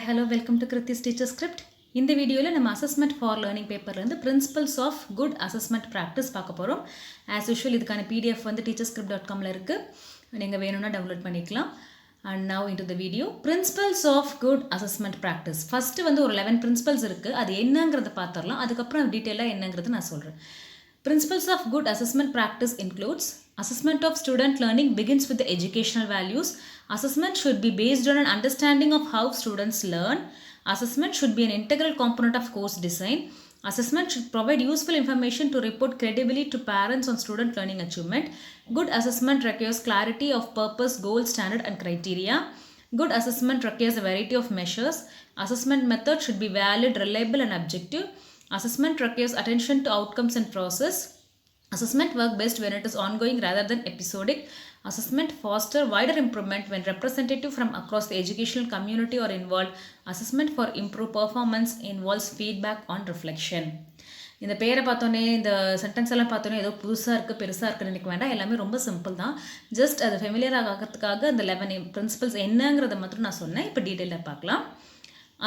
hello, welcome to Kriti's Teacher Script. இந்த வீடியோவில் நம்ம அசஸ்மெண்ட் ஃபார் லேர்னிங் பேப்பர்லேருந்து principles of good assessment practice பார்க்க போகிறோம். ஆஸ் யூஷுவல் இதுக்கான பிடிஎஃப் வந்து teacherscript.comல இருக்குது. நீங்கள் வேணும்னா டவுன்லோட் பண்ணிக்கலாம். And now into the video. Principles of good assessment practice. First வந்து ஒரு 11 பிரின்சிபல்ஸ் இருக்குது. அது என்னங்கிறத பார்த்துடலாம். அதுக்கப்புறம் டீட்டெயிலாக என்னங்கிறது நான் சொல்கிறேன். Principles of good assessment practice includes assessment of student learning begins with the educational values. Assessment should be based on an understanding of how students learn. Assessment should be an integral component of course design. Assessment should provide useful information to report credibly to parents on student learning achievement. Good assessment requires clarity of purpose, goal, standard and criteria. Good assessment requires a variety of measures. Assessment method should be valid, reliable and objective. Assessment requires attention to outcomes and process. Assessment work best when it is ongoing rather than episodic. Assessment foster wider improvement when representative from across the educational community are involved. Assessment for improved performance involves feedback on reflection. இந்த பேரை பார்த்தோன்னே இந்த sentence எல்லாம் பார்த்தோன்னே ஏதோ புதுசாக இருக்குது பெருசாக இருக்குன்னு நினைக்க வேண்டாம். எல்லாமே ரொம்ப சிம்பிள் தான். ஜஸ்ட் அது ஃபெமிலியர் ஆகிறதுக்காக அந்த 11 பிரின்சிபல்ஸ் என்னங்கிறத மட்டும் நான் சொன்னேன். இப்போ டீட்டெயிலாக பார்க்கலாம்.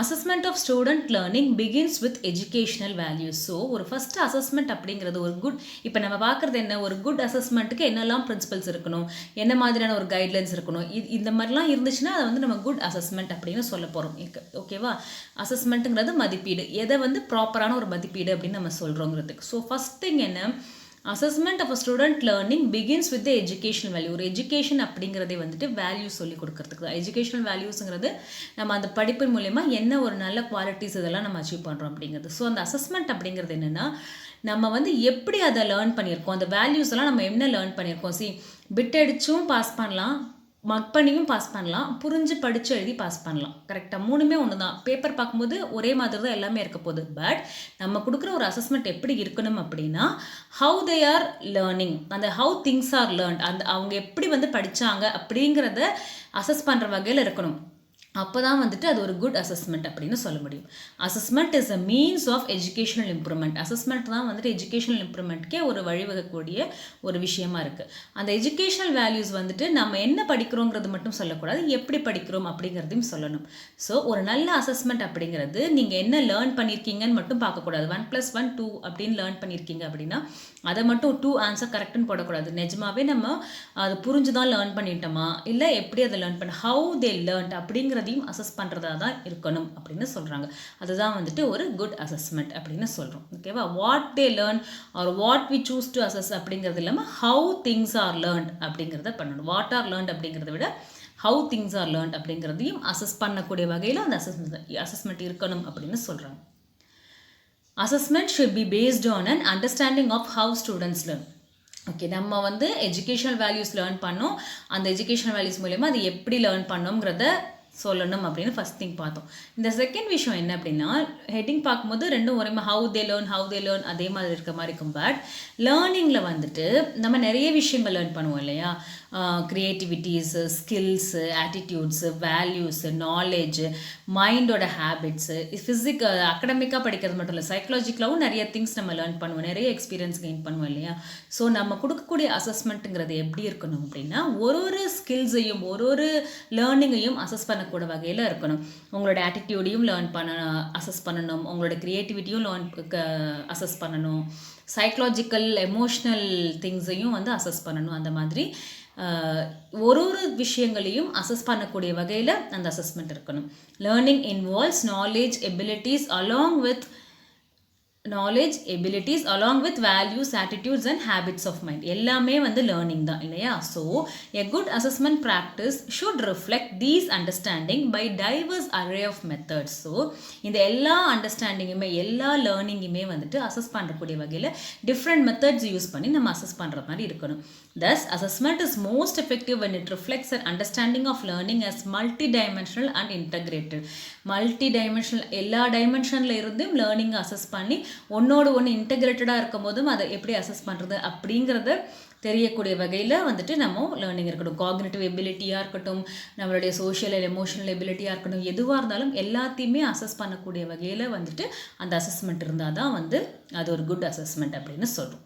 Assessment of student learning begins with educational values. So ஒரு ஃபஸ்ட் அசஸ்மெண்ட் அப்படிங்கிறது ஒரு குட், இப்போ நம்ம பார்க்குறது என்ன, ஒரு குட் அசஸ்மெண்ட்டுக்கு என்னெல்லாம் பிரின்சிபல்ஸ் இருக்கணும், என்ன மாதிரியான ஒரு கைட்லைன்ஸ் இருக்கணும், இந்த மாதிரிலாம் இருந்துச்சுன்னா அதை வந்து நம்ம குட் அசஸ்மெண்ட் அப்படின்னு சொல்ல போகிறோம். ஓகேவா? அசஸ்மெண்ட்டுங்கிறது மதிப்பீடு, எதை வந்து ப்ராப்பரான ஒரு மதிப்பீடு அப்படின்னு நம்ம சொல்கிறோங்கிறதுக்கு. ஸோ ஃபஸ்ட் திங் என்ன, assessment of a student learning begins with the educational value. ஒரு எஜுகேஷன் அப்படிங்கிறதே வந்துட்டு வேல்யூஸ் சொல்லி கொடுக்கறதுக்கு தான். எஜுகேஷனல் வேல்யூஸுங்கிறது நம்ம அந்த படிப்பின் மூலயமா என்ன ஒரு நல்ல குவாலிட்டிஸ் இதெல்லாம் நம்ம அச்சீவ் பண்ணுறோம் அப்படிங்கிறது. ஸோ அந்த அசஸ்மெண்ட் அப்படிங்கிறது என்னென்னா, நம்ம வந்து எப்படி அதை லேர்ன் பண்ணியிருக்கோம், அந்த வேல்யூஸ் எல்லாம் நம்ம என்ன லேர்ன் பண்ணியிருக்கோம். பிட் அடிச்சும் பாஸ் பண்ணலாம், மக் பண்ணியும் பாஸ் பண்ணலாம், புரிஞ்சு படித்து எழுதி பாஸ் பண்ணலாம். கரெக்டாக மூணுமே ஒன்று தான். பேப்பர் பார்க்கும்போது ஒரே மாதிரி தான் எல்லாமே இருக்க போகுது. பட் நம்ம கொடுக்குற ஒரு அசஸ்மெண்ட் எப்படி இருக்கணும் அப்படின்னா, ஹவு தே ஆர் லேர்னிங், அந்த ஹவு திங்ஸ் ஆர் லேர்ன்ட், அந்த அவங்க எப்படி வந்து படித்தாங்க அப்படிங்கிறத அசஸ் பண்ணுற வகையில் இருக்கணும். அப்போ தான் வந்துட்டு அது ஒரு குட் அசஸ்மெண்ட் அப்படின்னு சொல்ல முடியும். Assessment is a means of educational improvement. Assessment தான் வந்துட்டு எஜுகேஷனல் இம்ப்ரூவ்மெண்ட்கே ஒரு வழிவகக்கூடிய ஒரு விஷயமா இருக்குது. அந்த எஜுகேஷனல் வேல்யூஸ் வந்துட்டு நம்ம என்ன படிக்கிறோங்கிறது மட்டும் சொல்லக்கூடாது, எப்படி படிக்கிறோம் அப்படிங்கிறதையும் சொல்லணும். ஸோ ஒரு நல்ல அசஸ்மெண்ட் அப்படிங்கிறது நீங்கள் என்ன லேர்ன் பண்ணியிருக்கீங்கன்னு மட்டும் பார்க்கக்கூடாது. 1+1 2 அப்படின்னு லேர்ன் பண்ணியிருக்கீங்க அப்படின்னா அதை மட்டும் 2 ஆன்சர் கரெக்டுன்னு போடக்கூடாது. நிஜமாவே நம்ம அது புரிஞ்சு தான் லேர்ன் பண்ணிட்டோமா, இல்லை எப்படி அதை லேர்ன் பண்ண, ஹவு தே லேர்ன்ட் அப்படிங்கிற அசஸ் பண்ணுறதா தான் இருக்கணும் அப்படின்னு சொல்கிறாங்க. அதுதான் வந்துட்டு ஒரு குட் அசஸ்மெண்ட் அப்படின்னு சொல்கிறோம். ஓகேவா? What they learn or what we choose to assess அப்படிங்கிறது இல்லாமல் ஹவு திங்ஸ் ஆர் லேர்ன்ட் அப்படிங்கிறத பண்ணணும். வாட் ஆர் லேர்ன்ட் அப்படிங்கிறத விட ஹவு திங்ஸ் ஆர் லேர்ன்ட் அப்படிங்கிறதையும் அசஸ் பண்ணக்கூடிய வகையில் அந்த அசஸ்மெண்ட் இருக்கணும் அப்படின்னு சொல்கிறாங்க. Assessment should be based on an understanding of how students learn. Okay, நம்ம வந்து எஜுகேஷனல் வேல்யூஸ் லேர்ன் பண்ணோம். அந்த எஜுகேஷனல் வேல்யூஸ் மூலயமா அது எப்படி லேர்ன் பண்ணோங்கிறத சொல்லணும் அப்படின்னு ஃபஸ்ட் திங் பார்த்தோம். இந்த செகண்ட் விஷயம் என்ன அப்படின்னா, ஹெட்டிங் பார்க்கும்போது ரெண்டும் ஒரே ஹவு தே லேர்ன் அதே மாதிரி இருக்க மாதிரி இருக்கும். பட் லேர்னிங்கில் வந்துட்டு நம்ம நிறைய விஷயங்கள் லேர்ன் பண்ணுவோம் இல்லையா? க்ரியேட்டிவிட்டிஸு, ஸ்கில்ஸு, ஆட்டிடியூட்ஸு, வேல்யூஸு, நாலேஜு, மைண்டோட ஹேபிட்ஸு, அகடமிக்காக படிக்கிறது மட்டும் இல்லை, சைக்கலாஜிக்கலாகவும் நிறைய திங்ஸ் நம்ம லேர்ன் பண்ணுவோம், நிறைய எக்ஸ்பீரியன்ஸ் கெயின் பண்ணுவோம் இல்லையா? ஸோ நம்ம கொடுக்கக்கூடிய அசஸ்மெண்ட்டுங்கிறது எப்படி இருக்கணும் அப்படின்னா, ஒரு ஸ்கில்ஸையும் ஒரு லேர்னிங்கையும் அசஸ் பண்ணக்கூடிய வகையில் இருக்கணும். உங்களோட ஆட்டிடியூடையும் அசஸ் பண்ணணும், உங்களோட க்ரியேட்டிவிட்டியும் அசஸ் பண்ணணும், சைக்கலாஜிக்கல் எமோஷ்னல் திங்ஸையும் வந்து அசஸ் பண்ணணும். அந்த மாதிரி ஒரு விஷயங்களையும் அசஸ் பண்ணக்கூடிய வகையில் அந்த அசஸ்மெண்ட் இருக்கணும். Learning involves knowledge abilities along with values, attitudes and habits of mind. எல்லாமே வந்து லேர்னிங் தான் இல்லையா? So a good assessment practice should reflect these understanding by diverse array of methods. So இந்த எல்லா அண்டர்ஸ்டாண்டிங்குமே எல்லா லேர்னிங்குமே வந்துட்டு அசஸ் பண்ணக்கூடிய வகையில் டிஃப்ரெண்ட் மெத்தட்ஸ் யூஸ் பண்ணி நம்ம அசஸ் பண்ணுற மாதிரி இருக்கணும். Thus, assessment is most effective when it reflects an understanding of learning as multidimensional and integrated. Multidimensional, எல்லா டைமென்ஷனில் இருந்தும் லேர்னிங்கை அசஸ் பண்ணி ஒன்னோடு ஒன்று இன்டெகிரேட்டடாக இருக்கும் போதும் அதை எப்படி அசஸ் பண்ணுறது அப்படிங்கிறத தெரியக்கூடிய வகையில் வந்துட்டு நம்ம லேர்னிங் இருக்கட்டும். காக்னிட்டிவ் எபிலிட்டியாக இருக்கட்டும், நம்மளுடைய சோஷியல் அண்ட் எமோஷனல் எபிலிட்டியாக இருக்கட்டும், எதுவாக இருந்தாலும் எல்லாத்தையுமே அசஸ் பண்ணக்கூடிய வகையில் வந்துட்டு அந்த அசஸ்மெண்ட் இருந்தால் தான் வந்து அது ஒரு குட் அசஸ்மெண்ட் அப்படின்னு சொல்கிறோம்.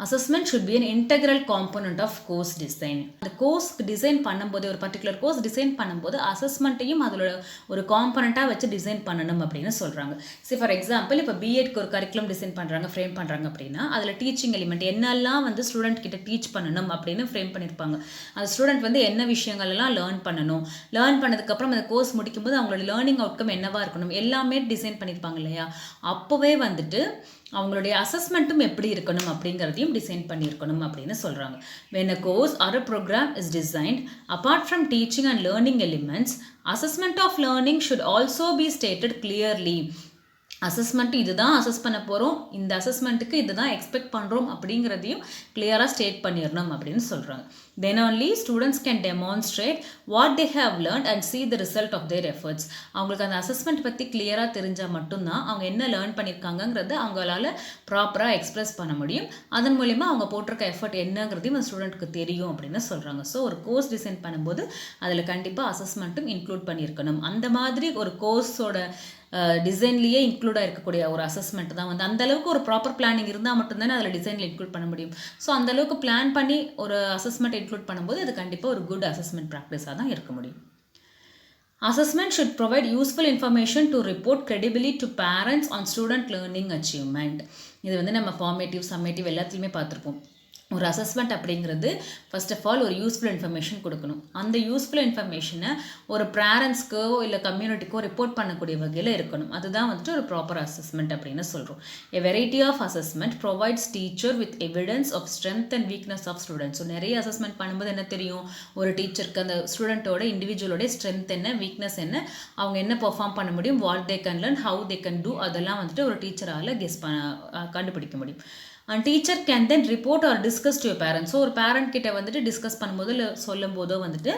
Assessment should B an integral component of course design. அந்த கோர்ஸ் டிசைன் பண்ணும்போது ஒரு பர்டிகுலர் கோர்ஸ் டிசைன் பண்ணும்போது அசஸ்மெண்ட்டையும் அதோட ஒரு காம்பனண்ட்டாக வச்சு டிசைன் பண்ணணும் அப்படின்னு சொல்கிறாங்க. சரி, ஃபார் எக்ஸாம்பிள் இப்போ பிஎட்க்கு ஒரு கரிக்குலம் டிசைன் பண்ணுறாங்க, ஃப்ரேம் பண்ணுறாங்க அப்படின்னா அதில் டீச்சிங் எலிமெண்ட் என்னெல்லாம் வந்து ஸ்டூடெண்ட் கிட்ட டீச் பண்ணணும் அப்படின்னு ஃப்ரேம் பண்ணியிருப்பாங்க. அந்த ஸ்டூடெண்ட் வந்து என்ன விஷயங்கள் எல்லாம் லேர்ன் பண்ணணும், லேர்ன் பண்ணதுக்கப்புறம் அந்த கோர்ஸ் முடிக்கும்போது அவங்களோட லேர்னிங் அவுட்கம் என்னவா இருக்கணும் எல்லாமே டிசைன் பண்ணியிருப்பாங்க இல்லையா. அப்போவே வந்துட்டு அவங்களுடைய அசஸ்மெண்ட்டும் எப்படி இருக்கணும் அப்படிங்கிறதையும் டிசைன் பண்ணியிருக்கணும் அப்படின்னு சொல்கிறாங்க. when a course or a program is designed apart from teaching and learning elements, assessment of learning should also be stated clearly. Assessment இதுதான் அசஸ் பண்ண போகிறோம், இந்த அசஸ்மெண்ட்டுக்கு இதுதான் எக்ஸ்பெக்ட் பண்ணுறோம் அப்படிங்கிறதையும் கிளியராக ஸ்டேட் பண்ணிடணும் அப்படின்னு சொல்கிறாங்க. then only students can demonstrate what they have learned and see the result of their efforts. அவங்களுக்கு அந்த அசஸ்மெண்ட் பற்றி கிளியராக தெரிஞ்சால் மட்டும்தான் அவங்க என்ன லேர்ன் பண்ணியிருக்காங்கங்கிறத அவங்களால ப்ராப்பராக எக்ஸ்ப்ரெஸ் பண்ண முடியும். அதன் மூலிமா அவங்க போட்டிருக்க எஃபர்ட் என்னங்கிறதையும் அந்த ஸ்டூடெண்ட்டுக்கு தெரியும் அப்படின்னு சொல்கிறாங்க. ஸோ ஒரு கோர்ஸ் டிசைன் பண்ணும்போது அதில் கண்டிப்பாக அசஸ்மெண்ட்டும் இன்க்ளூட் பண்ணியிருக்கணும். அந்த மாதிரி ஒரு கோர்ஸோட டிசைன்லேயே இன்க்ளூடாக இருக்கக்கூடிய ஒரு அசஸ்மெண்ட் தான் வந்து அந்தளவுக்கு ஒரு ப்ராப்பர் பிளானிங் இருந்தால் மட்டும்தானே அதில் டிசைனில் இன்க்ளூட் பண்ண முடியும். ஸோ அந்தளவுக்கு பிளான் பண்ணி ஒரு அசஸ்மெண்ட் இன்க்ளூட் பண்ணும்போது அது கண்டிப்பாக ஒரு குட் அசஸ்மெண்ட் ப்ராக்டிஸாக தான் இருக்க முடியும். Assessment should provide useful information to report credibly to parents on student learning achievement. இது வந்து நம்ம ஃபார்மேட்டிவ் சம்மேட்டிவ் எல்லாத்துலேயுமே பார்த்துருப்போம். ஒரு அசஸ்மெண்ட் அப்படிங்கிறது ஃபர்ஸ்ட் ஆஃப் ஆல் ஒரு யூஸ்ஃபுல் இன்ஃபர்மேஷன் கொடுக்கணும். அந்த யூஸ்ஃபுல் இன்ஃபர்மேஷனை ஒரு பேரண்ட்ஸ்க்கோ இல்லை கம்யூனிட்டிக்கோ ரிப்போர்ட் பண்ணக்கூடிய வகையில் இருக்கணும். அதுதான் வந்துட்டு ஒரு ப்ராப்பர் அசஸ்மெண்ட் அப்படின்னு சொல்கிறோம். A variety of assessment provides teacher with evidence of strength and weakness of students. So நிறைய அசஸ்மெண்ட் பண்ணும்போது என்ன தெரியும், ஒரு டீச்சருக்கு அந்த ஸ்டூடெண்ட்டோட இண்டிவிஜுவலோட ஸ்ட்ரென்த் என்ன, வீக்னஸ் என்ன, அவங்க என்ன பெர்ஃபார்ம் பண்ண முடியும், what they can learn, how they can do, அதெல்லாம் வந்துட்டு ஒரு டீச்சரால் கண்டுபிடிக்க முடியும். And teacher can then report R discuss to parents. So ஒரு பேரண்ட் கிட்ட வந்துட்டு டிஸ்கஸ் பண்ணும்போது இல்லை சொல்லும் போதோ வந்துட்டு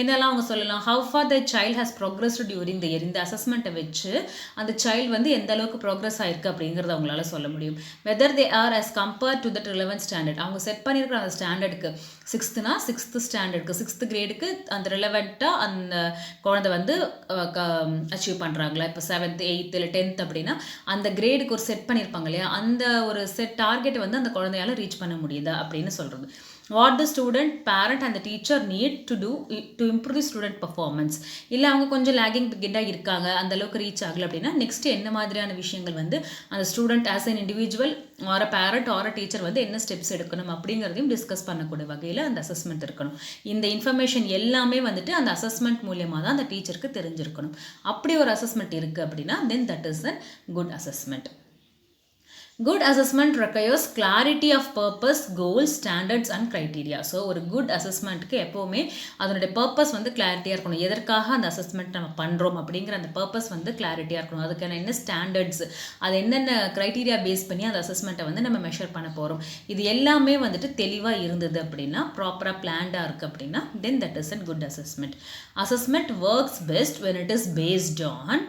என்னெல்லாம் அவங்க சொல்லலாம், how far the child has progressed during the year. இந்த அசஸ்மெண்ட்டை வச்சு அந்த சைல்டு வந்து எந்த அளவுக்கு ப்ரோக்ரஸ் ஆயிருக்கு அப்படிங்கிறத அவங்களால சொல்ல முடியும். Whether they are as compared to that relevant standard. அவங்க செட் பண்ணியிருக்கிற அந்த ஸ்டாண்டர்டுக்கு, சிக்ஸ்த்துனா சிக்ஸ்த்து ஸ்டாண்டர்டுக்கு, சிக்ஸ்த்து கிரேடுக்கு அந்த ரிலவெண்ட்டாக அந்த குழந்தை வந்து அச்சீவ் பண்ணுறாங்களா. இப்போ 7th 8th இல்லை 10th அப்படின்னா அந்த கிரேடுக்கு ஒரு செட் பண்ணியிருப்பாங்க இல்லையா, அந்த ஒரு செட் டார்கெட் வந்து அந்த குழந்தையால ரீச் பண்ண முடியுதா அப்படின்னு சொல்கிறது. what the student, parent and the teacher need to do to improve the student performance. இல்லை அவங்க கொஞ்சம் லேகிங் பிகிட்டாக இருக்காங்க, அந்த அளவுக்கு ரீச் ஆகலை அப்படின்னா நெக்ஸ்ட் என்ன மாதிரியான விஷயங்கள் வந்து அந்த student as an individual or a parent or a teacher வந்து என்ன ஸ்டெப்ஸ் எடுக்கணும் அப்படிங்கிறதையும் டிஸ்கஸ் பண்ணக்கூடிய வகையில் அந்த அசஸ்மெண்ட் இருக்கணும். இந்த இன்ஃபர்மேஷன் எல்லாமே வந்துட்டு அந்த அசஸ்மெண்ட் மூலியமாக தான் அந்த டீச்சருக்கு தெரிஞ்சிருக்கணும். அப்படி ஒரு அசஸ்மெண்ட் இருக்குது அப்படின்னா then that is a good assessment. Good assessment requires clarity of purpose, goals, standards and criteria. So ஒரு குட் அசஸ்மெண்ட்டுக்கு எப்போவுமே அதனுடைய பர்பஸ் வந்து கிளாரிட்டியாக இருக்கணும். எதற்காக அந்த அசஸ்மெண்ட் நம்ம பண்ணுறோம் அப்படிங்கிற அந்த பர்பஸ் வந்து கிளாரிட்டியாக இருக்கணும். அதுக்கான என்ன ஸ்டாண்டர்ட்ஸ், அது என்னென்ன க்ரைட்டீரியா பேஸ் பண்ணி அந்த அசஸ்மெண்ட்டை வந்து நம்ம மெஷர் பண்ண போகிறோம், இது எல்லாமே வந்துட்டு தெளிவாக இருந்தது அப்படின்னா, ப்ராப்பராக பிளான்டாக இருக்குது அப்படின்னா then that is a good assessment. Assessment works best when it is based on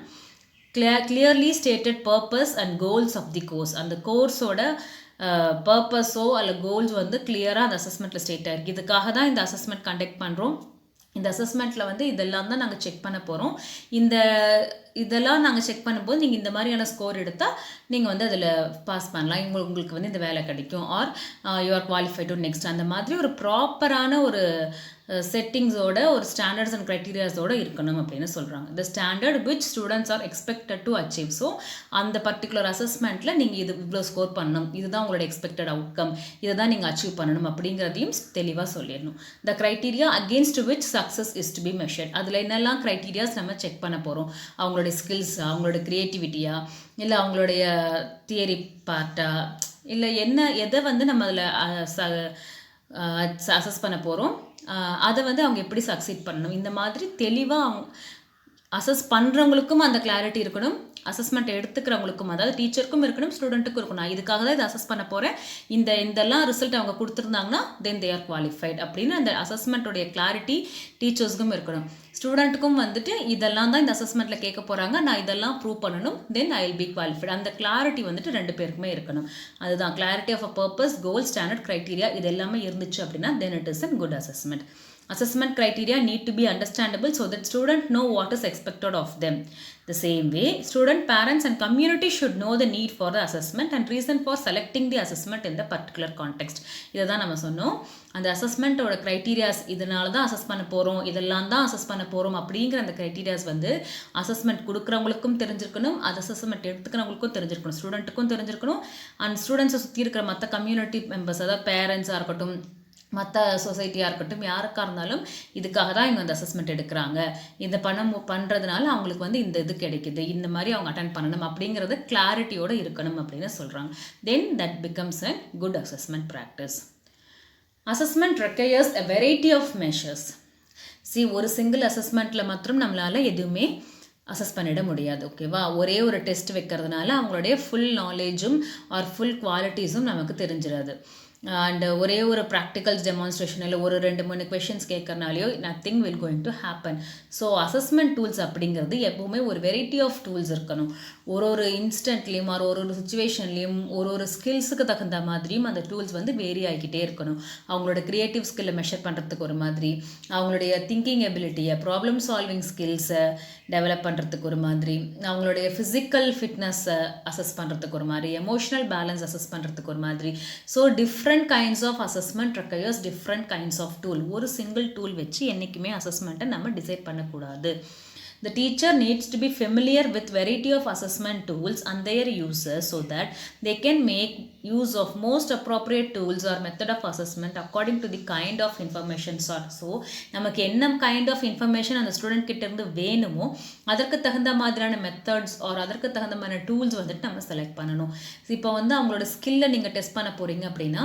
clearly stated purpose and goals of the course. அந்த கோர்ஸோட பர்பஸோ அல்ல கோல்ஸ் வந்து கிளியராக அந்த அசஸ்மெண்ட்டில் ஸ்டேட் ஆகிருக்கு. இதுக்காக தான் இந்த அசஸ்மெண்ட் கண்டக்ட் பண்ணுறோம், இந்த அசஸ்மெண்ட்டில் வந்து இதெல்லாம் தான் நாங்கள் செக் பண்ண போகிறோம், இதெல்லாம் நாங்கள் செக் பண்ணும்போது நீங்கள் இந்த மாதிரியான ஸ்கோர் எடுத்தால் நீங்கள் வந்து அதில் பாஸ் பண்ணலாம், உங்களுக்கு வந்து இந்த வேலை கிடைக்கும், are you are qualified to next. அந்த மாதிரி ஒரு ப்ராப்பரான ஒரு செட்டிங்ஸோட ஒரு ஸ்டாண்டர்ட்ஸ் அண்ட் க்ரைட்டீரியாஸோடு இருக்கணும் அப்படின்னு சொல்கிறாங்க. The standard which students are expected to achieve. So அந்த பர்டிகுலர் அசஸ்மெண்ட்டில் நீங்கள் இது இவ்வளோ ஸ்கோர் பண்ணணும், இதுதான் உங்களோட எக்ஸ்பெக்டட் அவுட்கம், இதை தான் நீங்கள் அச்சீவ் பண்ணணும் அப்படிங்கிறதையும் தெளிவாக சொல்லிடணும். The criteria against which success is to be measured. அதில் என்னெல்லாம் க்ரைட்டீரியாஸ் நம்ம செக் பண்ண போகிறோம், அவங்களுடைய ஸ்கில்ஸா, அவங்களோட க்ரியேட்டிவிட்டியா, இல்லை அவங்களுடைய தியரி பார்ட்டா, இல்லை எதை வந்து நம்ம அதில் அசஸ் பண்ண போகிறோம், அதை வந்து அவங்க எப்படி சக்சீட் பண்ணணும், இந்த மாதிரி தெளிவாக அவங்க அசஸ் பண்ணுறவங்களுக்கும் அந்த கிளாரிட்டி இருக்கணும், அசஸ்மெண்ட் எடுத்துக்கிறவங்களுக்கும், அதாவது டீச்சருக்கும் இருக்கணும், ஸ்டூடெண்ட்டுக்கும் இருக்கணும். நான் இதுக்காக தான் இதை அசஸ் பண்ண போகிறேன், இதெல்லாம் ரிசல்ட் அவங்க கொடுத்துருந்தாங்கன்னா தென் தே ஆர் குவாலிஃபைட் அப்படின்னு அந்த அசஸ்மெண்ட்டோடைய கிளாரிட்டி டீச்சர்ஸ்க்கும் இருக்கணும். ஸ்டூடெண்ட்டுக்கும் வந்துட்டு இதெல்லாம் தான் இந்த அசஸ்மெண்ட்டில் கேட்க போகிறாங்க, நான் இதெல்லாம் ப்ரூவ் பண்ணணும், then I will be qualified. அந்த கிளாரிட்டி வந்துட்டு ரெண்டு பேருக்குமே இருக்கணும். அதுதான் clarity of a purpose, goal, standard, criteria, இது எல்லாமே இருந்துச்சு அப்படின்னா then it is a good assessment. Assessment criteria need to be understandable so that students know what is expected of them. The same way, student, parents and community should know the need for the assessment and reason for selecting the assessment in the particular context. இதை தான் நம்ம சொன்னோம். அந்த அசஸ்மெண்ட்டோட criterias இதனால தான் assess பண்ண போகிறோம், இதெல்லாம் தான் அசஸ் பண்ண போகிறோம் அப்படிங்கிற அந்த க்ரைட்டீரியாஸ் வந்து அசஸ்மெண்ட் கொடுக்குறவங்களுக்கும் தெரிஞ்சிருக்கணும், அது அசஸ்மெண்ட் எடுத்துக்கிறவங்களுக்கும் தெரிஞ்சிருக்கணும், ஸ்டூடெண்ட்டுக்கும் தெரிஞ்சிருக்கணும், அண்ட் ஸ்டூடெண்ட்ஸை சுற்றி இருக்கிற மற்ற கம்யூனிட்டி மெம்பர்ஸ், அதாவது பேரண்ட்ஸாக இருக்கட்டும், மற்ற சொசைட்டியாக இருக்கட்டும், யாருக்காக இருந்தாலும் இதுக்காக தான் இவங்க அந்த அசஸ்மெண்ட் எடுக்கிறாங்க, இந்த பண்ணுறதுனால அவங்களுக்கு வந்து இந்த இது கிடைக்குது, இந்த மாதிரி அவங்க அட்டென்ட் பண்ணணும் அப்படிங்கிறது கிளாரிட்டியோடு இருக்கணும் அப்படின்னு சொல்கிறாங்க. Then that becomes a good assessment practice. Assessment requires a variety of measures. ஒரு சிங்கிள் அசஸ்மெண்ட்டில் மாத்திரம் நம்மளால் எதுவுமே அசஸ் பண்ணிட முடியாது. ஓகேவா? ஒரே ஒரு டெஸ்ட் வைக்கிறதுனால அவங்களுடைய ஃபுல் நாலேஜும் ஆர் ஃபுல் குவாலிட்டிஸும் நமக்கு தெரிஞ்சிடாது. அண்ட் ஒரே ஒரு ப்ராக்டிகல்ஸ் டெமான்ஸ்ட்ரேஷன் இல்லை ஒரு 2-3 கொஷின்ஸ் கேட்கறனாலையோ nothing will going to happen. So assessment tools அப்படிங்கிறது எப்போவுமே ஒரு வெரைட்டி ஆஃப் டூல்ஸ் இருக்கணும். ஒரு இன்ஸ்டன்ட்லேயும் ஒரு சுச்சுவேஷன்லேயும் ஒரு ஸ்கில்ஸுக்கு தகுந்த மாதிரியும் அந்த டூல்ஸ் வந்து வேரி ஆகிக்கிட்டே இருக்கணும். அவங்களோட க்ரியேட்டிவ் ஸ்கில்லை மெஷர் பண்ணுறதுக்கு ஒரு மாதிரி, அவங்களுடைய திங்கிங் எபிலிட்டியை, ப்ராப்ளம் சால்விங் ஸ்கில்ஸை டெவலப் பண்ணுறதுக்கு ஒரு மாதிரி, அவங்களுடைய ஃபிசிக்கல் ஃபிட்னஸை அசஸ் பண்ணுறதுக்கு ஒரு மாதிரி, எமோஷனல் பேலன்ஸ் அசஸ் பண்ணுறதுக்கு ஒரு மாதிரி. So different kinds of assessment requires different kinds of tool. ஒரு single tool வச்சு என்றைக்குமே அசஸ்மெண்ட்டை நம்ம டிசைட் பண்ணக்கூடாது. The teacher needs to be familiar with variety of assessment tools and their uses so that they can make use of most appropriate tools or method of assessment according to the kind of information sought. So நமக்கு என்ன kind of information அந்த student கிட்ட இருந்து வேணுமோ அதற்கு தகுந்த மாதிரியான methods R அதற்கு தகுந்த மாதிரி டூல்ஸ் வந்துட்டு நம்ம செலக்ட் பண்ணணும். இப்போ வந்து அவங்களோட ஸ்கில்லை நீங்கள் டெஸ்ட் பண்ண போகிறீங்க அப்படின்னா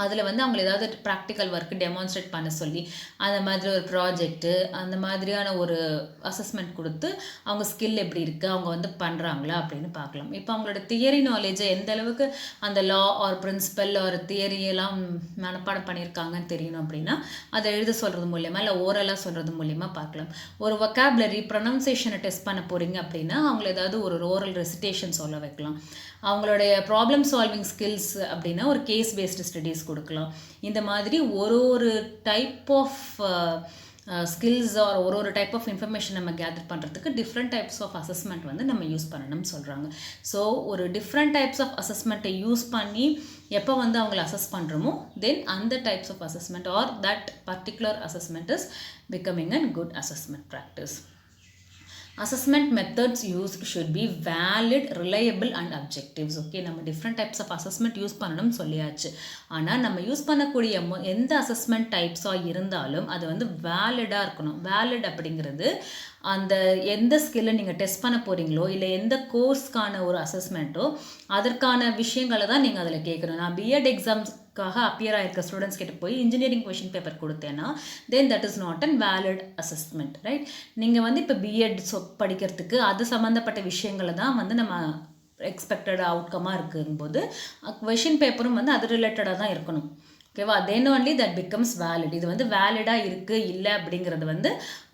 அதில் வந்து அவங்களை ஏதாவது ப்ராக்டிக்கல் ஒர்க்கு டெமான்ஸ்ட்ரேட் பண்ண சொல்லி அந்த மாதிரி ஒரு ப்ராஜெக்ட்டு அந்த மாதிரியான ஒரு அசஸ்மெண்ட் கொடுத்து அவங்க ஸ்கில் எப்படி இருக்குது, அவங்க வந்து பண்ணுறாங்களா அப்படின்னு பார்க்கலாம். இப்போ அவங்களோட தியரி நாலேஜை எந்த அளவுக்கு அந்த லா ஆர் பிரின்சிபல் ஆர் தியரியெல்லாம் மனப்பாடம் பண்ணியிருக்காங்கன்னு தெரியணும் அப்படின்னா அதை எழுத சொல்கிறது மூலயமா இல்லை ஓரலாக சொல்கிறது மூலயமா பார்க்கலாம். ஒரு வொக்காபுலரி ப்ரொனவுன்சியேஷனை டெஸ்ட் பண்ண போகிறீங்க அப்படின்னா அவங்கள ஏதாவது ஒரு ஓரல் ரெசிடேஷன் சொல்ல வைக்கலாம். அவங்களுடைய ப்ராப்ளம் சால்விங் ஸ்கில்ஸ் அப்படின்னா ஒரு கேஸ் பேஸ்டு ஸ்டடீஸ் கொடுக்கலாம். இந்த மாதிரி ஒரு டைப் ஆஃப் ஸ்கில்ஸ் ஆர் ஒரு டைப் ஆஃப் இன்ஃபர்மேஷன் நம்ம கேதர் பண்ணுறதுக்கு டிஃப்ரெண்ட் டைப்ஸ் ஆஃப் அசஸ்மெண்ட் வந்து நம்ம யூஸ் பண்ணணும்னு சொல்கிறாங்க. ஸோ ஒரு டிஃப்ரெண்ட் டைப்ஸ் ஆஃப் அசஸ்மெண்ட்டை யூஸ் பண்ணி எப்போ வந்து அவங்கள அசஸ் பண்ணுறோமோ தென் அந்த types of assessment or that particular assessment is becoming a good assessment practice. Assessment methods used should be valid, reliable and objectives. Okay, நம்ம different types of assessment use பண்ணணும்னு சொல்லியாச்சு. ஆனால் நம்ம யூஸ் பண்ணக்கூடிய எந்த assessment டைப்ஸாக இருந்தாலும் அது வந்து வேலிடாக இருக்கணும். வேலிட் அப்படிங்கிறது அந்த எந்த ஸ்கில்லை நீங்கள் டெஸ்ட் பண்ண போகிறீங்களோ இல்லை எந்த கோர்ஸ்க்கான ஒரு அசஸ்மெண்ட்டோ அதற்கான விஷயங்களை தான் நீங்கள் அதில் கேட்கணும். நான் பிஎட் எக்ஸாம்ஸ்க்காக அப்பியர் ஆகிருக்க ஸ்டூடெண்ட்ஸ் கிட்ட போய் இன்ஜினியரிங் கொஷின் பேப்பர் கொடுத்தேன்னா then that is not an valid assessment, right? நீங்கள் வந்து இப்போ பிஎட் படிக்கிறதுக்கு அது சம்மந்தப்பட்ட விஷயங்களை தான் வந்து நம்ம எக்ஸ்பெக்டட் அவுட்கமாக இருக்கும்போது கொஷின் பேப்பரும் வந்து அது ரிலேட்டடாக தான் இருக்கணும். ஓகேவா? Then only that becomes valid. இது வந்து வேலிடாக இருக்குது இல்லை அப்படிங்கிறது வந்து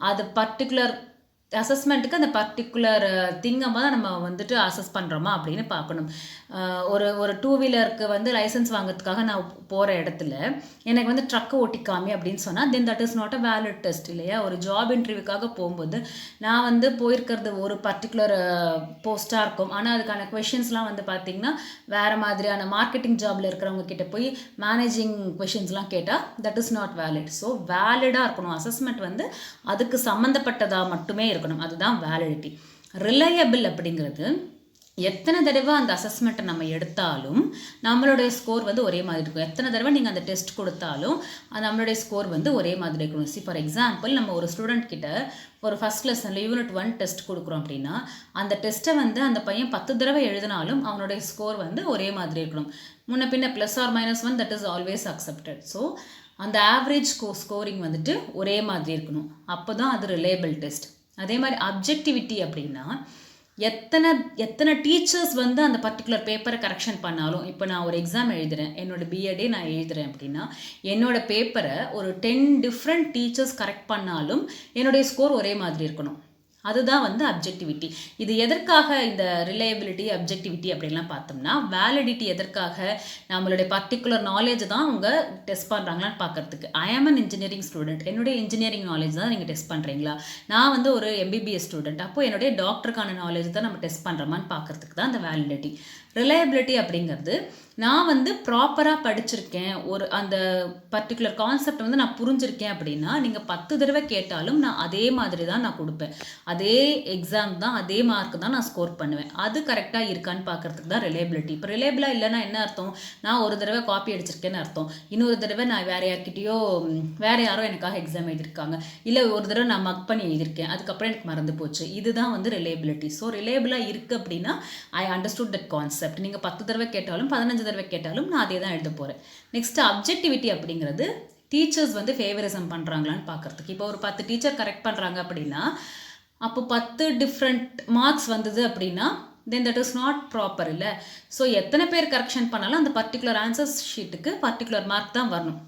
அது பர்டிகுலர் அசஸ்மெண்ட்டுக்கு அந்த பர்டிகுலர் திங்கை தான் நம்ம வந்துட்டு அசஸ் பண்ணுறோமா அப்படின்னு பார்க்கணும். ஒரு 2 வீலருக்கு வந்து லைசன்ஸ் வாங்கிறதுக்காக நான் போகிற இடத்துல எனக்கு வந்து ட்ரக்கு ஓட்டிக்காமி அப்படின்னு சொன்னால் then that is not a valid test இல்லையா? ஒரு ஜாப் இன்டர்வியூக்காக போகும்போது நான் வந்து போயிருக்கிறது ஒரு பர்டிகுலர் போஸ்ட்டாக இருக்கும், ஆனால் அதுக்கான கொஷின்ஸ்லாம் வந்து பார்த்திங்கன்னா வேறு மாதிரியான மார்க்கெட்டிங் ஜாபில் இருக்கிறவங்க கிட்ட போய் மேனேஜிங் கொஷின்ஸ்லாம் கேட்டால் that is not valid. So வேலிடாக இருக்கணும். அசஸ்மெண்ட் வந்து அதுக்கு சம்மந்தப்பட்டதாக மட்டுமே இருக்கணும். அதுதான் வேலிடிட்டி. ரிலையபிள் அப்படிங்கிறது எத்தனை தடவை அந்த அசஸ்மெண்ட்டை நம்ம எடுத்தாலும் நம்மளுடைய ஸ்கோர் வந்து ஒரே மாதிரி இருக்கும். எத்தனை தடவை நீங்கள் அந்த டெஸ்ட் கொடுத்தாலும் நம்மளுடைய ஸ்கோர் வந்து ஒரே மாதிரி இருக்கணும். ஃபார் எக்ஸாம்பிள் நம்ம ஒரு ஸ்டூடெண்ட் கிட்ட ஒரு ஃபஸ்ட் லெசனில் யூனிட் 1 டெஸ்ட் கொடுக்குறோம் அப்படின்னா அந்த டெஸ்ட்டை வந்து அந்த பையன் 10 தடவை எழுதினாலும் அவனுடைய ஸ்கோர் வந்து ஒரே மாதிரி இருக்கணும். முன்ன பின்ன +or-1 that is always accepted. So அந்த ஆவரேஜ் ஸ்கோரிங் வந்துட்டு ஒரே மாதிரி இருக்கணும். அப்போ தான் அது ரிலேபிள் டெஸ்ட். அதே மாதிரி அப்ஜெக்டிவிட்டி அப்படின்னா எத்தனை டீச்சர்ஸ் வந்து அந்த பர்டிகுலர் பேப்பரை கரெக்ஷன் பண்ணாலும், இப்போ நான் ஒரு எக்ஸாம் எழுதுகிறேன், என்னோடய பிஎட்டே நான் எழுதுகிறேன் அப்படின்னா என்னோடய பேப்பரை ஒரு 10 டிஃப்ரெண்ட் டீச்சர்ஸ் கரெக்ட் பண்ணாலும் என்னுடைய ஸ்கோர் ஒரே மாதிரி இருக்கணும். அதுதான் வந்து அப்ஜெக்டிவிட்டி. இது எதற்காக இந்த ரிலையபிலிட்டி, அப்ஜெக்டிவிட்டி அப்படின்லாம் பார்த்தோம்னா, வேலிடிட்டி எதற்காக நம்மளுடைய பர்டிகுலர் நாலேஜ் தான் அவங்க டெஸ்ட் பண்ணுறாங்களான்னு பார்க்கறதுக்கு. ஐ ஆம் அன் இன்ஜினியரிங் ஸ்டூடெண்ட். என்னுடைய இன்ஜினியரிங் நாலேஜ் தான் நீங்கள் டெஸ்ட் பண்ணுறீங்களா? நான் வந்து ஒரு எம்பிபிஎஸ் ஸ்டூடெண்ட். அப்போ என்னுடைய டாக்டருக்கான நாலேஜ் தான் நம்ம டெஸ்ட் பண்ணுறோமான்னு பார்க்கறதுக்கு தான் அந்த வேலிடிட்டி. ரிலையபிலிட்டி அப்படிங்கிறது நான் வந்து ப்ராப்பராக படிச்சிருக்கேன், ஒரு அந்த பர்டிகுலர் கான்செப்ட் வந்து நான் புரிஞ்சிருக்கேன் அப்படின்னா, நீங்கள் 10 தடவை கேட்டாலும் நான் அதே மாதிரி தான் நான் கொடுப்பேன். அதே எக்ஸாம் தான், அதே மார்க் தான் நான் ஸ்கோர் பண்ணுவேன். அது கரெக்டாக இருக்கான்னு பார்க்கறதுக்கு தான் ரிலேபிலிட்டி. இப்போ ரிலேபிளாக இல்லைன்னா என்ன அர்த்தம்? நான் ஒரு தடவை காப்பி அடிச்சிருக்கேன்னு அர்த்தம். இன்னொரு தடவை நான் வேறு யாரோ எனக்காக எக்ஸாம் எழுதியிருக்காங்க, இல்லை ஒரு தடவை நான் மக் பண்ணி எழுதியிருக்கேன், அதுக்கப்புறம் எனக்கு மறந்து போச்சு. இதுதான் வந்து ரிலேபிலிட்டி. ஸோ ரிலேபிளாக இருக்குது அப்படின்னா ஐ அண்டர்ஸ்டுட் தட் கான்செப்ட். நீங்கள் 10 தடவை கேட்டாலும் 15 தடவை கேட்டாலும் நான் அதே தான் எழுத போகிறேன். நெக்ஸ்ட் அப்ஜெக்டிவிட்டி அப்படிங்கிறது டீச்சர்ஸ் வந்து ஃபேவரிசம் பண்ணுறாங்களான்னு பார்க்குறதுக்கு. இப்போ ஒரு 10 டீச்சர் கரெக்ட் பண்ணுறாங்க அப்படின்னா, அப்போ 10 டிஃப்ரெண்ட் மார்க்ஸ் வந்தது அப்படின்னா then that is not proper இல்லை. ஸோ எத்தனை பேர் கரெக்ஷன் பண்ணாலும் அந்த பர்டிகுலர் ஆன்சர் ஷீட்டுக்கு பர்டிகுலர் மார்க் தான் வரணும்.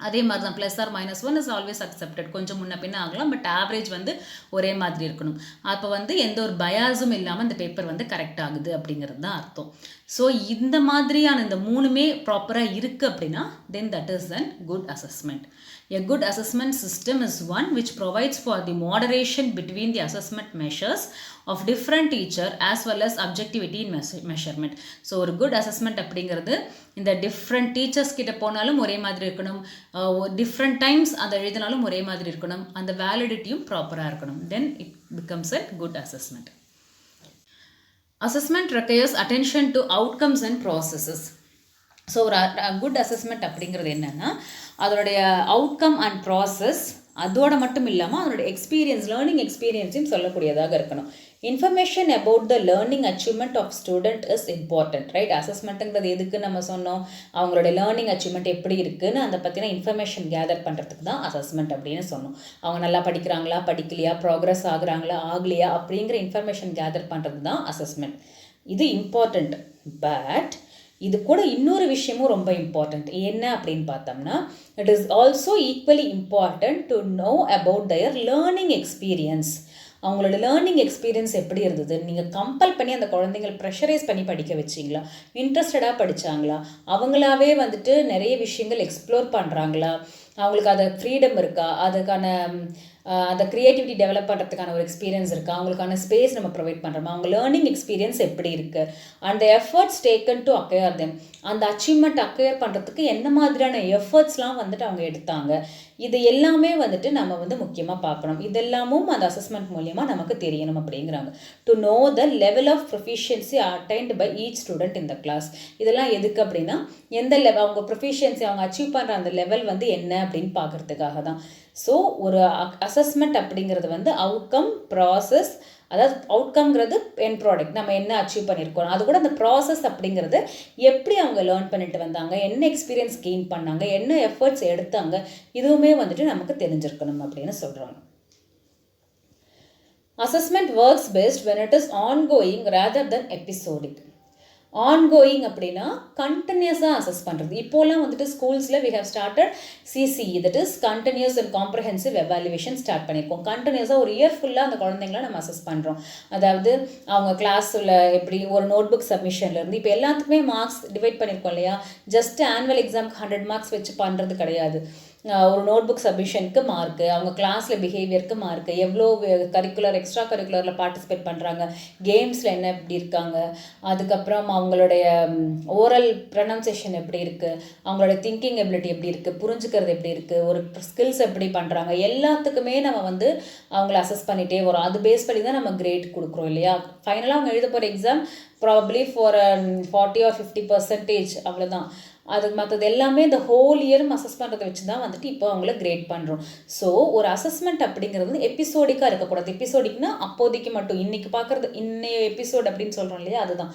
அதே மாதிரி தான் +or-1 இஸ் ஆல்வேஸ் அக்செப்டட். கொஞ்சம் முன்ன பின்ன ஆகலாம், பட் ஆவரேஜ் வந்து ஒரே மாதிரி இருக்கணும். அப்போ வந்து எந்த ஒரு பயாஸும் இல்லாமல் இந்த பேப்பர் வந்து கரெக்ட் ஆகுது அப்படிங்கிறது தான் அர்த்தம். ஸோ இந்த மாதிரியான இந்த 3மே ப்ராப்பராக இருக்குது அப்படின்னா then that is an good assessment. A good assessment system is one which provides for the moderation between the assessment measures of different teacher as well as objectivity in measurement. So ஒரு good assessment அப்படிங்கிறது இந்த different teachers கிட்ட போனாலும் ஒரே மாதிரி இருக்கணும், different times அதை எழுதினாலும் ஒரே மாதிரி இருக்கணும், அந்த வேலிடிட்டியும் ப்ராப்பராக இருக்கணும். Then it becomes a good assessment. Assessment requires attention to outcomes and processes. So ஒரு குட் அசஸ்மெண்ட் அப்படிங்கிறது என்னென்னா அதனுடைய அவுட்கம் அண்ட் ப்ராசஸ், அதோட மட்டும் இல்லாமல் அதனுடைய எக்ஸ்பீரியன்ஸ், லேர்னிங் எக்ஸ்பீரியன்ஸையும் சொல்லக்கூடியதாக இருக்கணும். Information about the learning achievement of student is important, right? அசஸ்மெண்ட்டுங்கிறது எதுக்கு நம்ம சொன்னோம்? அவங்களுடைய லேர்னிங் அச்சீவ்மெண்ட் எப்படி இருக்குன்னு அதை பற்றின இன்ஃபர்மேஷன் கேதர் பண்ணுறதுக்கு தான் அசஸ்மெண்ட் அப்படின்னு சொன்னோம். அவங்க நல்லா படிக்கிறாங்களா, படிக்கலையா, ப்ராக்ரஸ் ஆகுறாங்களா, ஆகலையா அப்படிங்கிற இன்ஃபர்மேஷன் கேதர் பண்ணுறது தான் அசஸ்மெண்ட். இது இம்பார்ட்டண்ட். பட் இது கூட இன்னொரு விஷயமும் ரொம்ப இம்பார்ட்டண்ட். என்ன அப்படின்னு பார்த்தோம்னா, it is also equally important to know about their learning experience. அவங்களோட லேர்னிங் எக்ஸ்பீரியன்ஸ் எப்படி இருந்தது? நீங்கள் கம்பல் பண்ணி அந்த குழந்தைங்களை ப்ரெஷரைஸ் பண்ணி படிக்க வச்சிங்களா? இன்ட்ரெஸ்டடாக படித்தாங்களா? அவங்களாவே வந்துட்டு நிறைய விஷயங்கள் எக்ஸ்ப்ளோர் பண்ணுறாங்களா? அவங்களுக்கு அதை ஃப்ரீடம் இருக்கா? அதுக்கான அந்த க்ரியேட்டிவிட்டி டெவலப் பண்ணுறதுக்கான ஒரு எக்ஸ்பீரியன்ஸ் இருக்கா? அவங்களுக்கான ஸ்பேஸ் நம்ம ப்ரொவைட் பண்ணுறோமா? அவங்க லேர்னிங் எக்ஸ்பீரியன்ஸ் எப்படி இருக்குது? அந்த efforts taken to acquire them, அந்த அச்சீவ்மெண்ட் அக்வயர் பண்ணுறதுக்கு என்ன மாதிரியான எஃபர்ட்ஸ்லாம் வந்துட்டு அவங்க எடுத்தாங்க? இது எல்லாமே வந்துட்டு நம்ம வந்து முக்கியமாக பார்க்கணும். இதெல்லாமும் அந்த அசஸ்மெண்ட் மூலியமாக நமக்கு தெரியணும் அப்படிங்கிறாங்க. To know the level of proficiency attained by each student in the class. இதெல்லாம் எதுக்கு அப்படின்னா, எந்த லெவல் அவங்க ப்ரொஃபிஷியன்சி, அவங்க அச்சீவ் பண்ணுற அந்த லெவல் வந்து என்ன அப்படின்னு பார்க்குறதுக்காக தான். ஸோ ஒரு அசஸ்மெண்ட் அப்படிங்கிறது வந்து அவுட்கம், ப்ராசஸ், அதாவது அவுட்கம்ங்கிறது என் ப்ராடக்ட், நம்ம என்ன அச்சீவ் பண்ணியிருக்கோம், அது கூட அந்த ப்ராசஸ் அப்படிங்கிறது எப்படி அவங்க லேர்ன் பண்ணிட்டு வந்தாங்க, என்ன எக்ஸ்பீரியன்ஸ் கெயின் பண்ணாங்க, என்ன எஃபர்ட்ஸ் எடுத்தாங்க, இதுவுமே வந்துட்டு நமக்கு தெரிஞ்சிருக்கணும் அப்படின்னு சொல்கிறாங்க. Assessment works best when it is ongoing rather than episodic. Ongoing அப்படின்னா கண்டினியூஸாக அசஸ் பண்ணுறது. இப்போலாம் வந்துட்டு ஸ்கூல்ஸில் we have started CCE, that is continuous and comprehensive evaluation start பண்ணியிருக்கோம். கண்டினியூஸாக ஒரு இயர் ஃபுல்லாக அந்த குழந்தைங்கள நம்ம அசஸ் பண்ணுறோம். அதாவது அவங்க கிளாஸில் எப்படி ஒரு நோட் புக் சப்மிஷன்லேருந்து இப்போ எல்லாத்துக்குமே மார்க்ஸ் டிவைட் பண்ணியிருக்கோம் இல்லையா? ஜஸ்ட் ஆனுவல் எக்ஸாமுக்கு 100 மார்க்ஸ் வச்சு பண்ணுறது கிடையாது. ஒரு நோட் புக் சப்மிஷனுக்கு மார்க்கு, அவங்க கிளாஸில் பிஹேவியருக்கு மார்க்கு, எவ்வளோ கரிக்குலர் எக்ஸ்ட்ரா கரிக்குலரில் பார்ட்டிசிபேட் பண்ணுறாங்க, கேம்ஸில் என்ன எப்படி இருக்காங்க, அதுக்கப்புறம் அவங்களுடைய ஓரல் ப்ரொனன்சியேஷன் எப்படி இருக்குது, அவங்களோட திங்கிங் எபிலிட்டி எப்படி இருக்குது, புரிஞ்சுக்கிறது எப்படி இருக்குது, ஒரு ஸ்கில்ஸ் எப்படி பண்ணுறாங்க, எல்லாத்துக்குமே நம்ம வந்து அவங்கள அசஸ் பண்ணிகிட்டே வரோம். அது பேஸ் பண்ணி தான் நம்ம கிரேட் கொடுக்குறோம் இல்லையா? ஃபைனலாக அவங்க எழுத போகிற எக்ஸாம் ப்ராபப்ளி ஃபார் 40 or 50% அவ்வளோதான். அது மற்றது எல்லாமே இந்த ஹோல் இயரும் அசஸ் பண்ணுறதை வச்சு தான் வந்துட்டு இப்போ அவங்கள கிரேட் பண்ணுறோம். ஸோ ஒரு அசஸ்மெண்ட் அப்படிங்கிறது வந்து எபிசோடிக்காக இருக்கக்கூடாது. எபிசோடிக்னா அப்போதைக்கு மட்டும், இன்றைக்கி பார்க்குறது, இன்னைய எபிசோட் அப்படின்னு சொல்கிறோம் இல்லையா? அதுதான்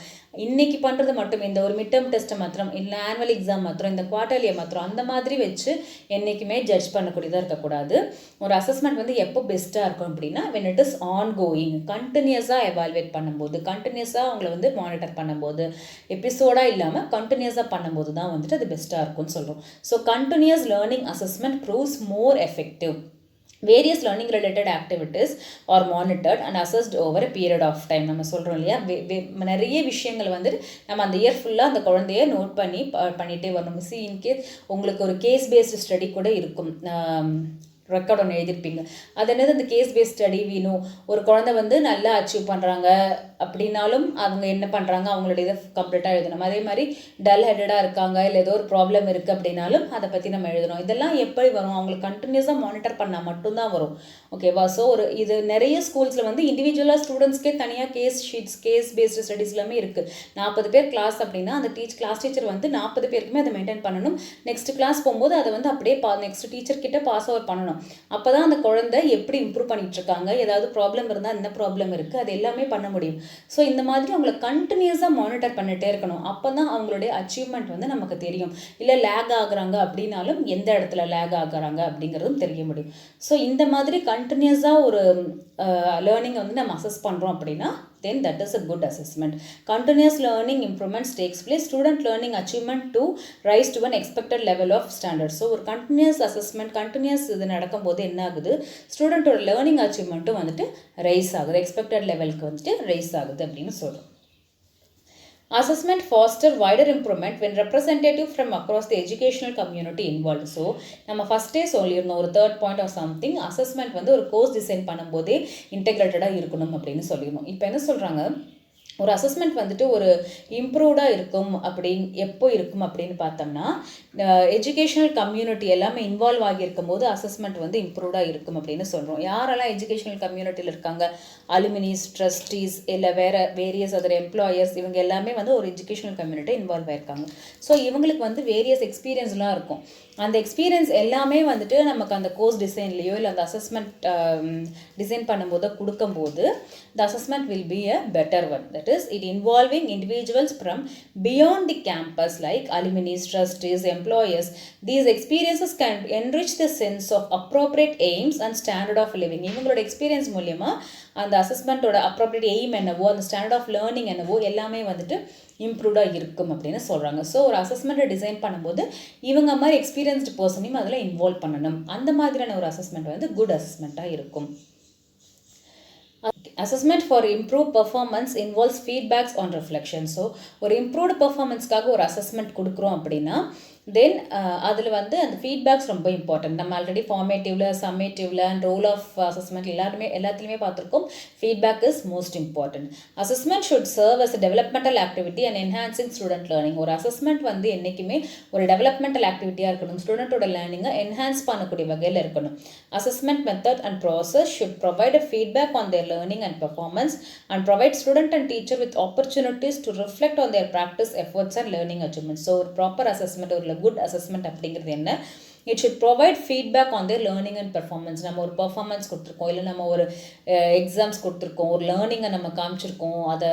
இன்றைக்கி பண்ணுறது மட்டும். இந்த ஒரு மிட் டேர்ம் டெஸ்ட்டை மாத்திரம், இல்லை ஆனுவல் எக்ஸாம் மாத்திரம், இந்த குவார்டர்லியை மாத்திரம், அந்த மாதிரி வச்சு என்றைக்குமே ஜட்ஜ் பண்ணக்கூடியதாக இருக்கக்கூடாது. ஒரு அசஸ்மெண்ட் வந்து எப்போ பெஸ்ட்டாக இருக்கும் அப்படின்னா when it is ongoing, கண்டினியூஸாக எவால்வேட் பண்ணும்போது, கண்டினியூஸாக அவங்கள வந்து மானிட்டர் பண்ணும்போது, எபிசோடாக இல்லாமல் கண்டினியூஸாக பண்ணும்போது தான் வந்துட்டு அது பெஸ்ட்டாக இருக்கும்னு சொல்கிறோம். So continuous learning assessment proves more effective. Various learning related activities are monitored and assessed over a period of time. நம்ம சொல்கிறோம் இல்லையா, நிறைய விஷயங்கள் வந்துட்டு நம்ம அந்த இயர் ஃபுல்லாக அந்த குழந்தைய நோட் பண்ணி பண்ணிகிட்டே வரணும். இன்கேஸ் உங்களுக்கு ஒரு கேஸ் பேஸ்டு ஸ்டடி கூட இருக்கும், ரெக்கார்ட் ஒன்று எழுதியிருப்பீங்க. அது என்னது, அந்த கேஸ் பேஸ்ட் ஸ்டடி வேணும். ஒரு குழந்தை வந்து நல்லா அச்சீவ் பண்ணுறாங்க அப்படின்னாலும் அவங்க என்ன பண்ணுறாங்க, அவங்களுடைய இதை கம்ப்ளீட்டாக எழுதணும். அதே மாதிரி டல் ஹெட்டடாக இருக்காங்க, இல்லை ஏதோ ஒரு ப்ராப்ளம் இருக்குது அப்படின்னாலும் அதை பற்றி நம்ம எழுதணும். இதெல்லாம் எப்படி வரும், அவங்களுக்கு கண்டினியூஸாக மானிட்டர் பண்ணால் மட்டும்தான் வரும். ஓகேவா? ஸோ இது நிறைய ஸ்கூல்ஸில் வந்து இண்டிவிஜுவலாக ஸ்டூடெண்ட்ஸ்க்கே தனியாக case sheets, case based studies எல்லாமே இருக்குது. 40 பேர் கிளாஸ் அப்படின்னா அந்த கிளாஸ் டீச்சர் வந்து 40 பேருக்குமே அதை மெயின்டைன் பண்ணணும். நெக்ஸ்ட் கிளாஸ் போகும்போது அதை வந்து அப்படியே நெக்ஸ்ட் டீச்சர் கிட்ட பாஸ் ஓவர் பண்ணணும். அப்போ தான் அந்த குழந்தை எப்படி இம்ப்ரூவ் பண்ணிட்டு இருக்காங்க, ஏதாவது ப்ராப்ளம் இருந்தால் என்ன ப்ராப்ளம் இருக்குது, அது எல்லாமே பண்ண முடியும். ஸோ இந்த மாதிரி அவங்களை கண்டினியூஸாக மானிட்டர் பண்ணிகிட்டே இருக்கணும். அப்போ தான் அவங்களுடைய அச்சீவ்மெண்ட் வந்து நமக்கு தெரியும். இல்லை லேக் ஆகுறாங்க அப்படின்னாலும் எந்த இடத்துல லேக் ஆகுறாங்க அப்படிங்கிறதும் தெரிய முடியும். ஸோ இந்த மாதிரி கண்டினியூஸாக ஒரு லேர்னிங்கை வந்து நம்ம அசஸ் பண்ணுறோம் அப்படின்னா then that is a good assessment. Continuous learning improvements takes place. Student learning achievement to rise to an expected level of standard. So ஒரு continuous assessment, continuous இது நடக்கும்போது என்ன ஆகுது, ஸ்டூடெண்ட்டோட லேர்னிங் அச்சீவ்மெண்ட்டும் வந்துட்டு ரைஸ் ஆகுது, எக்ஸ்பெக்டட் லெவலுக்கு வந்துட்டு ரைஸ் ஆகுது அப்படின்னு சொல்கிறோம். Assessment foster wider improvement when representative from across the educational community involved. So நம்ம ஃபஸ்ட்டே சொல்லியிருந்தோம், ஒரு third point of something, assessment வந்து ஒரு கோர்ஸ் டிசைன் பண்ணும்போதே இன்டெகிரேட்டடாக இருக்கணும் அப்படின்னு சொல்லியிருந்தோம். இப்போ என்ன சொல்கிறாங்க, ஒரு அசஸ்மெண்ட் வந்துட்டு ஒரு இம்ப்ரூவ்டாக இருக்கும் எப்போ இருக்கும் அப்படின்னு பார்த்தோம்னா, எஜுகேஷனல் கம்யூனிட்டி எல்லாமே இன்வால்வ் ஆகியிருக்கும் போது அசஸ்மெண்ட் வந்து இம்ப்ரூவ்டாக இருக்கும் அப்படின்னு சொல்கிறோம். யாரெல்லாம் எஜுகேஷனல் கம்யூனிட்டியில் இருக்காங்க, அலுமினிஸ், ட்ரஸ்டீஸ், இல்லை வேரியஸ் அதர் எம்ப்ளாயர்ஸ், இவங்க எல்லாமே வந்து ஒரு எஜுகேஷனல் கம்யூனிட்டி இன்வால்வ் ஆயிருக்காங்க. ஸோ இவங்களுக்கு வந்து வேரியஸ் எக்ஸ்பீரியன்ஸ்லாம் இருக்கும். அந்த எக்ஸ்பீரியன்ஸ் எல்லாமே வந்துட்டு நமக்கு அந்த கோர்ஸ் டிசைன்லேயோ இல்லை அந்த அசஸ்மெண்ட் டிசைன் பண்ணும்போது கொடுக்கும்போது the assessment will be a better one. That is, it involving individuals from beyond the campus like alumni, trustees, employers. These experiences can enrich the sense of appropriate aims and standard of living. இவங்களோட experience மூலியமா அந்த அசஸ்மெண்ட்டோட appropriate aim என்னவோ, அந்த standard of learning என்னவோ எல்லாமே வந்துட்டு இம்ப்ரூவ்டாக இருக்கும் அப்படின்னு சொல்கிறாங்க. ஸோ ஒரு அசஸ்மெண்ட்டை டிசைன் பண்ணும்போது இவங்க மாதிரி எக்ஸ்பீரியன்ஸ்டு பர்சனையும் அதில் இன்வால்வ் பண்ணணும். அந்த மாதிரியான ஒரு அசஸ்மெண்ட் வந்து குட் அசஸ்மெண்ட்டாக இருக்கும். Assessment for improved performance involves feedbacks on reflection. So ஒரு இம்ப்ரூவ்டு பர்ஃபார்மன்ஸ்க்காக ஒரு அசஸ்மெண்ட் கொடுக்குறோம் அப்படின்னா தென் அதில் வந்து அந்த ஃபீட்பேக்ஸ் ரொம்ப இம்பார்ட்டன்ட். நம்ம ஆல்ரெடி ஃபார்மேட்டிவ்ல, சம்மேட்டிவ்ல அண்ட் ரோல் ஆஃப் அசஸ்மெண்ட் எல்லாத்துலேயுமே பார்த்துருக்கோம். Feedback is most important. Assessment should serve as developmental activity and enhancing student learning. ஒரு அசஸ்மெண்ட் வந்து என்றைக்குமே ஒரு டெவலப்மெண்டல் ஆக்டிவிட்டியாக இருக்கணும், ஸ்டூடெண்ட்டோட லேர்னிங்கை என்ஹான்ஸ் பண்ணக்கூடிய வகையில் இருக்கணும். Assessment method and process should provide a feedback on their learning and performance and provide student and teacher with opportunities to reflect on their practice efforts and learning achievements. So ஒரு proper assessment, ஒரு good assessment அப்படிங்கிறது என்ன, it should provide feedback on their learning and performance. நம்ம ஒரு performance கொடுத்துருக்கோம், இல்லை நம்ம ஒரு எக்ஸாம்ஸ் கொடுத்துருக்கோம், ஒரு லேர்னிங்கை நம்ம காமிச்சிருக்கோம், அதை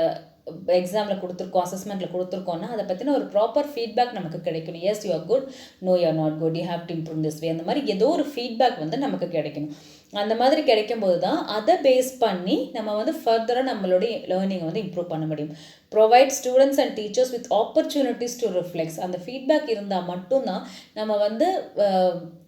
எக்ஸாமில் கொடுத்துருக்கோம், அசஸ்மெண்ட்டில் கொடுத்துருக்கோன்னா அதை பற்றின ஒரு ப்ராப்பர் ஃபீட்பேக் நமக்கு கிடைக்கணும். Yes you are good, no you are not good, you have to improve this way. அந்த மாதிரி ஏதோ ஒரு ஃபீட்பேக் வந்து நமக்கு கிடைக்கணும். அந்த மாதிரி கிடைக்கும்போது தான் அதை பேஸ் பண்ணி நம்ம வந்து ஃபர்தராக நம்மளுடைய லேர்னிங்கை வந்து இம்ப்ரூவ் பண்ண முடியும். Provide students and teachers with opportunities to reflex. அந்த ஃபீட்பேக் இருந்தால் மட்டும்தான் நம்ம வந்து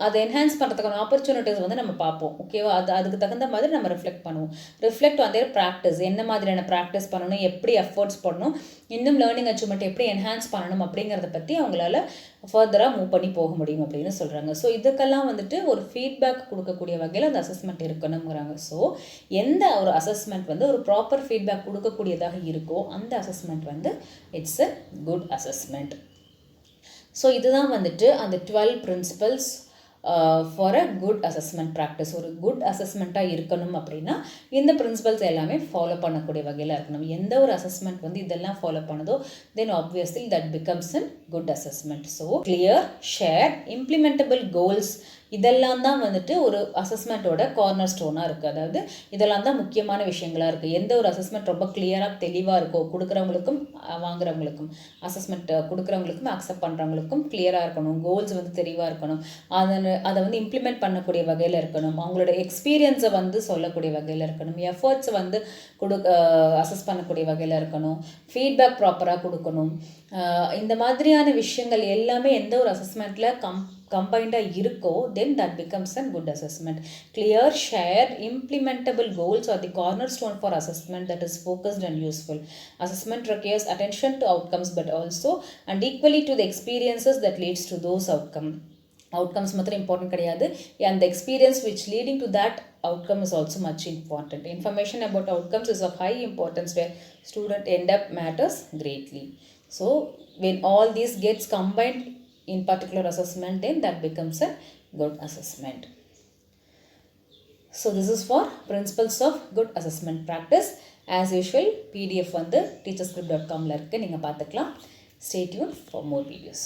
அதை என்ஹான்ஸ் பண்ணுறதுக்கான ஆப்பர்ச்சுனிட்டிஸ் வந்து நம்ம பார்ப்போம். ஓகேவா? அதுக்கு தகுந்த மாதிரி நம்ம ரிஃப்ளெக்ட் பண்ணுவோம். ரிஃப்ளெக்ட் ஆன் தேர் ப்ராக்டிஸ், என்ன மாதிரியான ப்ராக்டிஸ் பண்ணணும், எப்படி எஃபர்ட்ஸ் பண்ணணும், இன்னும் லேர்னிங் அச்சீவ்மெண்ட் எப்படி என்ஹான்ஸ் பண்ணணும் அப்படிங்கிறத பற்றி அவங்களால ஃபர்தராக மூவ் பண்ணி போக முடியும் அப்படின்னு சொல்கிறாங்க. ஸோ இதுக்கெல்லாம் வந்துட்டு ஒரு ஃபீட்பேக் கொடுக்கக்கூடிய வகையில் அந்த அசஸ்மெண்ட் இருக்கணுங்கிறாங்க. ஸோ எந்த ஒரு அசஸ்மெண்ட் வந்து ஒரு ப்ராப்பர் ஃபீட்பேக் கொடுக்கக்கூடியதாக இருக்கோ அந்த அசஸ்மெண்ட் வந்து it's a good assessment. So இதுதான் வந்துட்டு அந்த 12 principles for a good assessment practice. ஒரு குட் அசஸ்மெண்ட்டாக இருக்கணும் அப்படின்னா இந்த பிரின்சிபல்ஸ் எல்லாமே ஃபாலோ பண்ணக்கூடிய வகையில் இருக்கணும். எந்த ஒரு அசஸ்மெண்ட் வந்து இதெல்லாம் ஃபாலோ பண்ணுதோ then obviously that becomes a good assessment. So clear, share, implementable goals இதெல்லாம் தான் வந்துட்டு ஒரு அசஸ்மெண்ட்டோட கார்னர் ஸ்டோனாக இருக்குது. அதாவது இதெல்லாம் தான் முக்கியமான விஷயங்களாக இருக்குது. எந்த ஒரு அசஸ்மெண்ட் ரொம்ப கிளியராக தெளிவாக இருக்கோ, கொடுக்குறவங்களுக்கும் வாங்குறவங்களுக்கும், அசஸ்மெண்ட் கொடுக்குறவங்களுக்கும் அக்செப்ட் பண்ணுறவங்களுக்கும் கிளியராக இருக்கணும். கோல்ஸ் வந்து தெளிவாக இருக்கணும். அதை வந்து இம்ப்ளிமெண்ட் பண்ணக்கூடிய வகையில் இருக்கணும். அவங்களோட எக்ஸ்பீரியன்ஸை வந்து சொல்லக்கூடிய வகையில் இருக்கணும். எஃபர்ட்ஸ் வந்து அசஸ் பண்ணக்கூடிய வகையில் இருக்கணும். ஃபீட்பேக் ப்ராப்பராக கொடுக்கணும். இந்த மாதிரியான விஷயங்கள் எல்லாமே எந்த ஒரு அசஸ்மெண்ட்டில் கம்பைண்டாக இருக்கோ then that becomes a good assessment. Clear, shared, implementable goals are the cornerstone for assessment that is focused and useful. Assessment requires attention to outcomes but also and equally to the experiences that leads to those outcomes மாத்திரம் important கிடையாது, and the experience which leading to that outcome is also much important. Information about outcomes is of high importance where student end up matters greatly. So when all these gets combined in particular assessment, then that becomes a good assessment. So this is for principles of good assessment practice. As usual PDF வந்து teacherscript.com ல இருக்கு, நீங்க பார்த்துக்கலாம். Stay tuned for more videos.